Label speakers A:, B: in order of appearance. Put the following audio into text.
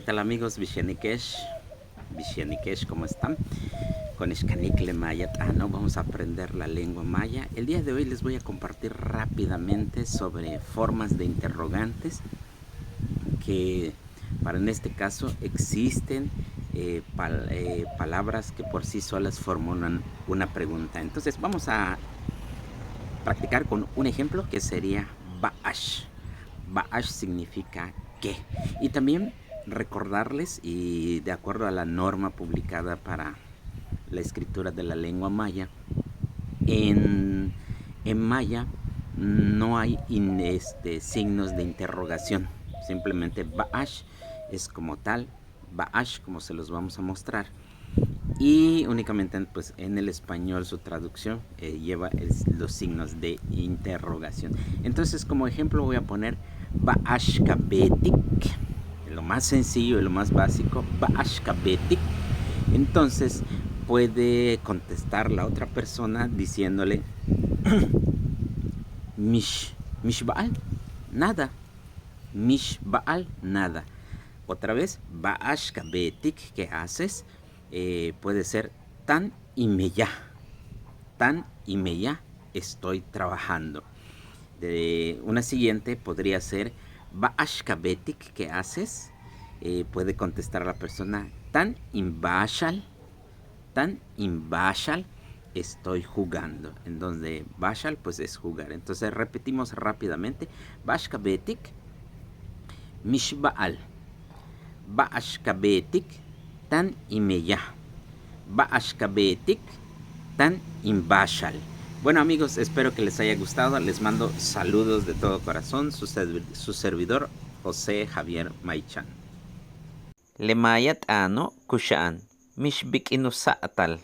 A: ¿Qué tal amigos? Vishenikesh, ¿cómo están? Con Ishkanikle Maya Tano vamos a aprender la lengua maya. El día de hoy les voy a compartir rápidamente sobre formas de interrogantes que para en este caso existen palabras que por sí solas formulan una pregunta. Entonces vamos a practicar con un ejemplo que sería Ba'ash. Ba'ash significa ¿qué? Y también recordarles, y de acuerdo a la norma publicada para la escritura de la lengua maya, en maya no hay signos de interrogación. Simplemente Ba'ash es como tal, Ba'ash como se los vamos a mostrar. Y únicamente pues, en el español su traducción lleva los signos de interrogación. Entonces como ejemplo voy a poner Ba'ashkabetik, lo más sencillo y lo más básico, Ba'ashkabetik. Entonces puede contestar la otra persona diciéndole Mish Baal, nada. Mish Baal, nada. Otra vez, Ba'ashkabetik, ¿qué haces? Puede ser tan y me ya. Tan y me ya estoy trabajando. De una siguiente podría ser Ba'ashkabetik, ¿qué haces? Puede contestar la persona tan imbashal, estoy jugando. En donde bashal pues es jugar. Entonces repetimos rápidamente. Ba'ashkabetik, mishba'al. Ba'ashkabetik, tan imeya. Ba'ashkabetik, tan imbashal. Bueno amigos, espero que les haya gustado. Les mando saludos de todo corazón. Su servidor, José Javier Maichan. Lemayat ano kushaan, mishbik inusa atal.